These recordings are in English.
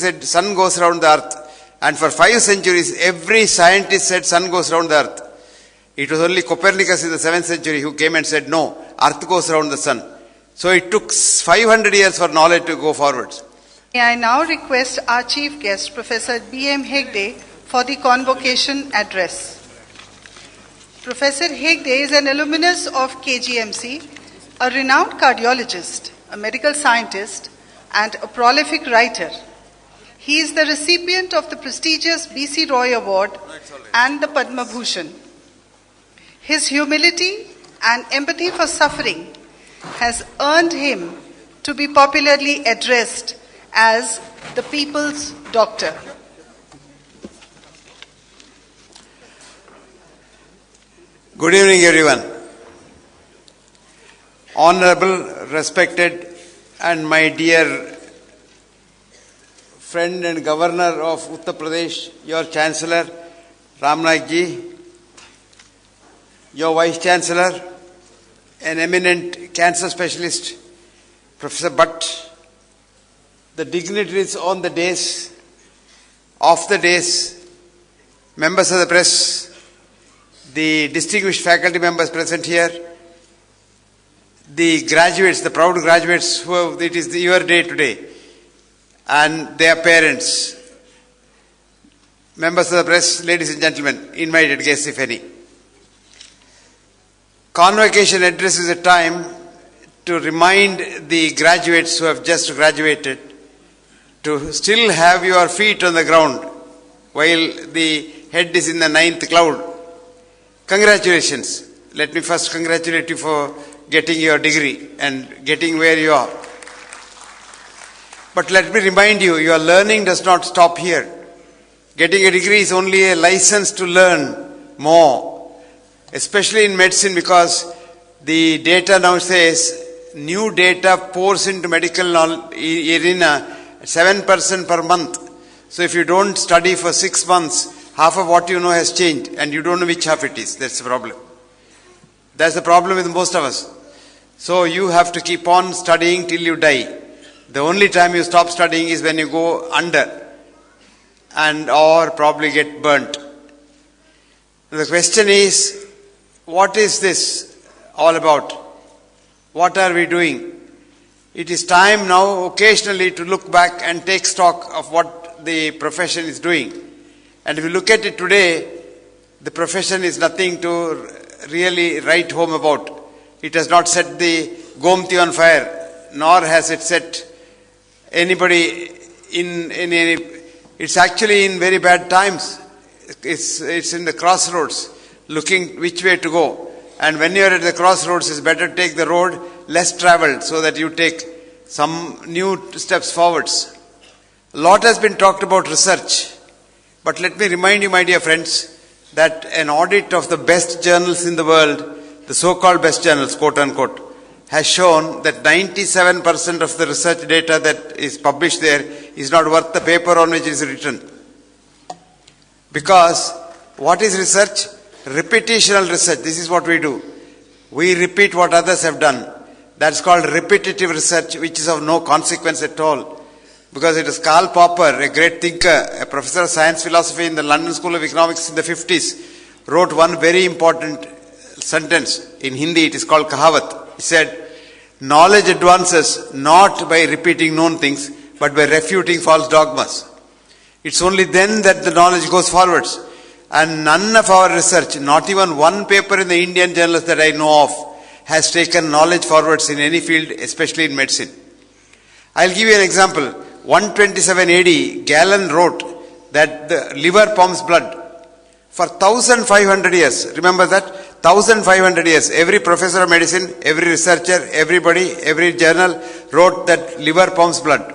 said sun goes around the earth, and for 5 centuries every scientist said sun goes around the earth. It was only Copernicus in the 7th century who came and said no, earth goes around the sun. So it took 500 years for knowledge to go forwards. May I now request our chief guest, Professor M Hegde, for the convocation address. Professor Hegde is an alumnus of KGMC, a renowned cardiologist, a medical scientist, and a prolific writer. He is the recipient of the prestigious B.C. Roy Award and the Padma Bhushan. His humility and empathy for suffering has earned him to be popularly addressed as the people's doctor. Good evening, everyone. Honorable, respected, and my dear friend and governor of Uttar Pradesh, your Chancellor, Ramnath ji, your Vice Chancellor, an eminent cancer specialist, Professor Bhatt, the dignitaries on the days, off the days, members of the press, the distinguished faculty members present here, the graduates, the proud graduates it is your day today, and their parents, members of the press, ladies and gentlemen, invited guests if any. Convocation address is a time to remind the graduates who have just graduated to still have your feet on the ground while the head is in the 9th cloud. Congratulations. Let me first congratulate you for getting your degree and getting where you are. But let me remind you, your learning does not stop here. Getting a degree is only a license to learn more, especially in medicine, because the data now says new data pours into medical arena 7% per month. So if you don't study for 6 months, half of what you know has changed and you don't know which half it is. That's the problem. That's the problem with most of us. So you have to keep on studying till you die. The only time you stop studying is when you go under and or probably get burnt. The question is, what is this all about? What are we doing? It is time now occasionally to look back and take stock of what the profession is doing. And if you look at it today, the profession is nothing to really write home about. It has not set the Gomti on fire, nor has it set anybody in any. It's actually in very bad times. It's in the crossroads, looking which way to go. And when you are at the crossroads, it's better to take the road less traveled so that you take some new steps forwards. A lot has been talked about research. But let me remind you, my dear friends, that an audit of the best journals in the world, the so-called best journals, quote unquote, has shown that 97% of the research data that is published there is not worth the paper on which it is written. Because what is research? Repetitional research. This is what we do. We repeat what others have done. That's called repetitive research, which is of no consequence at all. Because it is Karl Popper, a great thinker, a professor of science philosophy in the London School of Economics in the 50s, wrote one very important sentence. In Hindi it is called Kahavat. He said, knowledge advances not by repeating known things, but by refuting false dogmas. It's only then that the knowledge goes forwards. And none of our research, not even one paper in the Indian journals that I know of, has taken knowledge forwards in any field, especially in medicine. I'll give you an example. 127 AD, Galen wrote that the liver pumps blood. For 1500 years, remember that? 1500 years, every professor of medicine, every researcher, everybody, every journal wrote that liver pumps blood.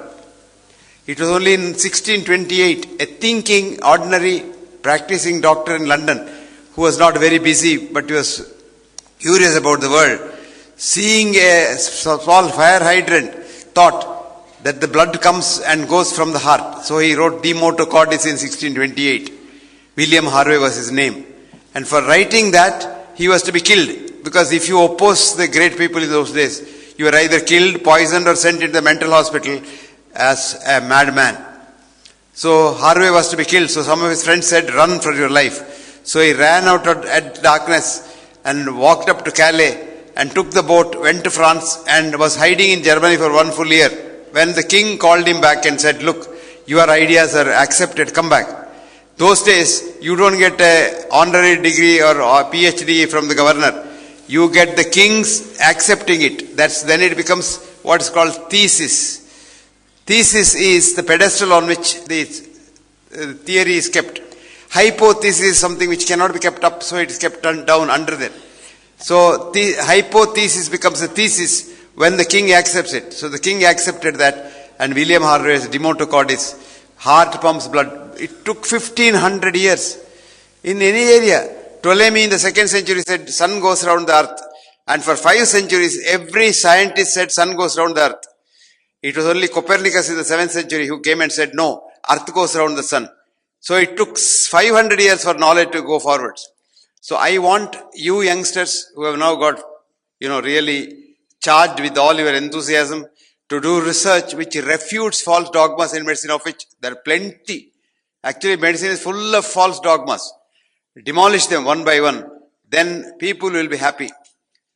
It was only in 1628, a thinking, ordinary, practicing doctor in London, who was not very busy, but he was curious about the world, seeing a small fire hydrant, thought that the blood comes and goes from the heart. So he wrote De Motu Cordis in 1628. William Harvey was his name. And for writing that, he was to be killed. Because if you oppose the great people in those days, you were either killed, poisoned, or sent into the mental hospital as a madman. So Harvey was to be killed. So some of his friends said, run for your life. So he ran out at darkness and walked up to Calais and took the boat, went to France and was hiding in Germany for 1 full year. When the king called him back and said, look, your ideas are accepted, come back. Those days, you don't get an honorary degree or a PhD from the governor. You get the king's accepting it. Then it becomes what is called thesis. Thesis is the pedestal on which the theory is kept. Hypothesis is something which cannot be kept up, so it is kept down under there. So the hypothesis becomes a thesis when the king accepts it. So the king accepted that, and William Harvey's de motu cordis, heart pumps blood. It took 1500 years in any area. Ptolemy in the 2nd century said sun goes around the earth, and for 5 centuries every scientist said sun goes around the earth. It was only Copernicus in the 7th century who came and said no, earth goes around the sun. So it took 500 years for knowledge to go forwards. So I want you youngsters who have now got, really charged with all your enthusiasm to do research which refutes false dogmas in medicine, of which there are plenty. Actually, medicine is full of false dogmas. Demolish them one by one. Then people will be happy.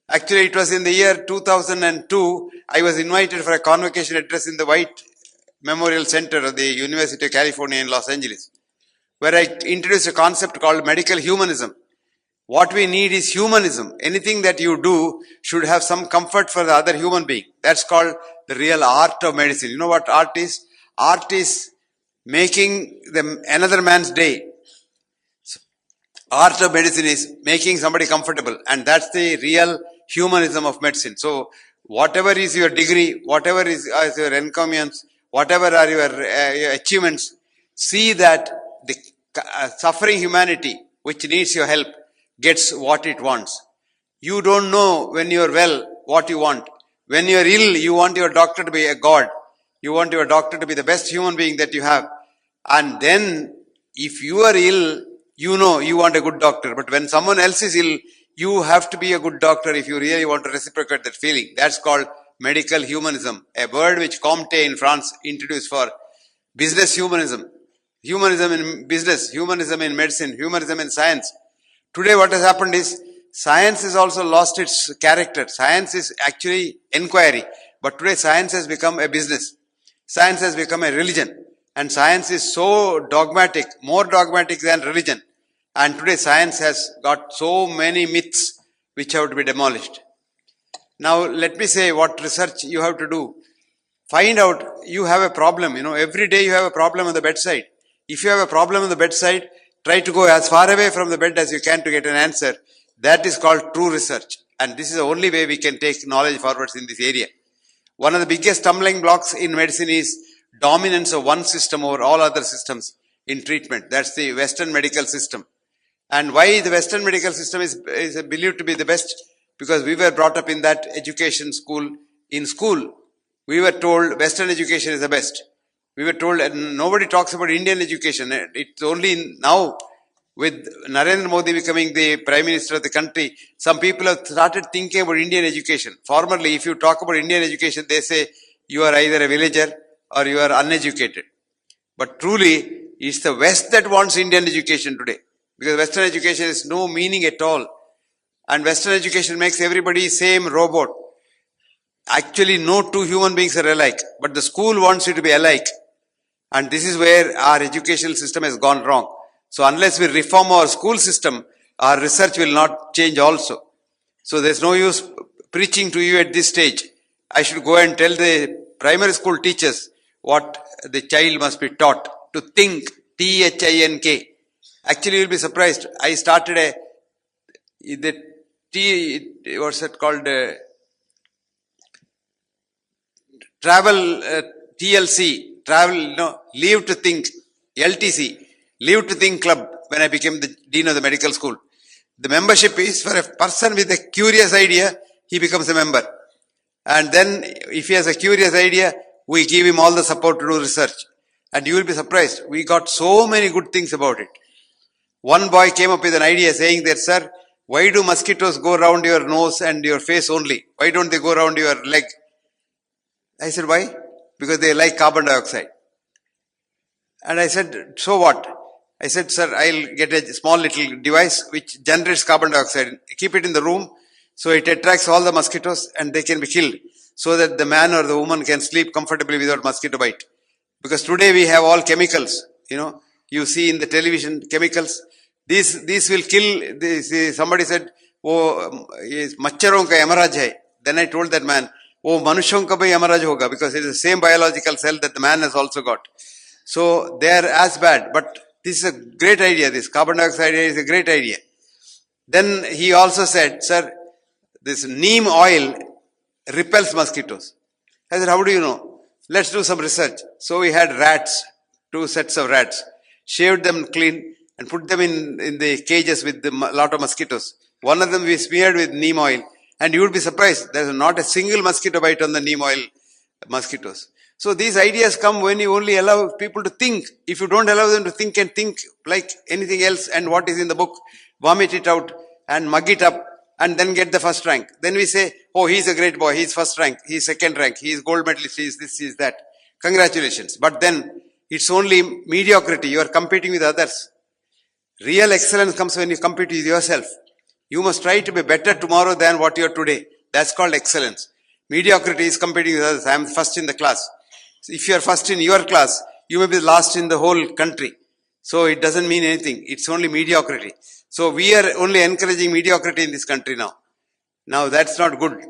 Actually, it was in the year 2002, I was invited for a convocation address in the White Memorial Center of the University of California in Los Angeles, where I introduced a concept called medical humanism. What we need is humanism. Anything that you do should have some comfort for the other human being. That's called the real art of medicine. You know what art is? Art is making another man's day. So, art of medicine is making somebody comfortable, and that's the real humanism of medicine. So whatever is your degree, whatever is your encomiums, whatever are your achievements, see that the suffering humanity which needs your help gets what it wants. You don't know when you are well what you want. When you are ill, you want your doctor to be a god. You want your doctor to be the best human being that you have. And then if you are ill, you know you want a good doctor. But when someone else is ill, you have to be a good doctor if you really want to reciprocate that feeling. That's called medical humanism, a word which Comte in France introduced for business humanism. Humanism in business, humanism in medicine, humanism in science. Today what has happened is, science has also lost its character. Science is actually inquiry. But today science has become a business. Science has become a religion. And science is so dogmatic, more dogmatic than religion. And today science has got so many myths which have to be demolished. Now let me say what research you have to do. Find out you have a problem. Every day you have a problem on the bedside. If you have a problem on the bedside, try to go as far away from the bed as you can to get an answer. That is called true research. And this is the only way we can take knowledge forwards in this area. One of the biggest stumbling blocks in medicine is dominance of one system over all other systems in treatment. That's the Western medical system. And why the Western medical system is believed to be the best? Because we were brought up in that education school. In school, we were told Western education is the best. We were told, and nobody talks about Indian education. It's only now, with Narendra Modi becoming the Prime Minister of the country, some people have started thinking about Indian education. Formerly, if you talk about Indian education, they say you are either a villager or you are uneducated. But truly, it's the West that wants Indian education today. Because Western education has no meaning at all. And Western education makes everybody same robot. Actually, no two human beings are alike. But the school wants you to be alike. And this is where our educational system has gone wrong. So unless we reform our school system, our research will not change also. So there's no use preaching to you at this stage. I should go and tell the primary school teachers what the child must be taught. To think, T-H-I-N-K. Actually, you'll be surprised. I started what's it called? Travel, TLC, travel, Leave to Think, LTC, Leave to Think Club, when I became the Dean of the Medical School. The membership is for a person with a curious idea, he becomes a member. And then, if he has a curious idea, we give him all the support to do research. And you will be surprised. We got so many good things about it. One boy came up with an idea saying that, sir, why do mosquitoes go around your nose and your face only? Why don't they go around your leg? I said, why? Because they like carbon dioxide. And I said, so what? I said, sir, I'll get a small little device which generates carbon dioxide. Keep it in the room so it attracts all the mosquitoes and they can be killed so that the man or the woman can sleep comfortably without mosquito bite. Because today we have all chemicals, you see in the television chemicals. These will kill. Somebody said, oh, machcharon ka yamaraj hai. Then I told that man, oh, manushyon ka bhi yamaraj hoga, because it is the same biological cell that the man has also got. So they are as bad. But this is a great idea. This carbon dioxide is a great idea. Then he also said, sir, this neem oil repels mosquitoes. I said, how do you know? Let's do some research. So we had rats, 2 sets of rats, shaved them clean and put them in the cages with a lot of mosquitoes. One of them we smeared with neem oil, and you would be surprised, there is not a single mosquito bite on the neem oil mosquitoes. So these ideas come when you only allow people to think. If you don't allow them to think and think like anything else and what is in the book, vomit it out and mug it up and then get the first rank. Then we say, oh, he's a great boy, he's first rank, he's second rank, he's gold medalist, he's this, he's that. Congratulations. But then it's only mediocrity. You are competing with others. Real excellence comes when you compete with yourself. You must try to be better tomorrow than what you are today. That's called excellence. Mediocrity is competing with others. I am first in the class. So if you are first in your class, you may be last in the whole country. So it doesn't mean anything. It's only mediocrity. So we are only encouraging mediocrity in this country now. Now that's not good.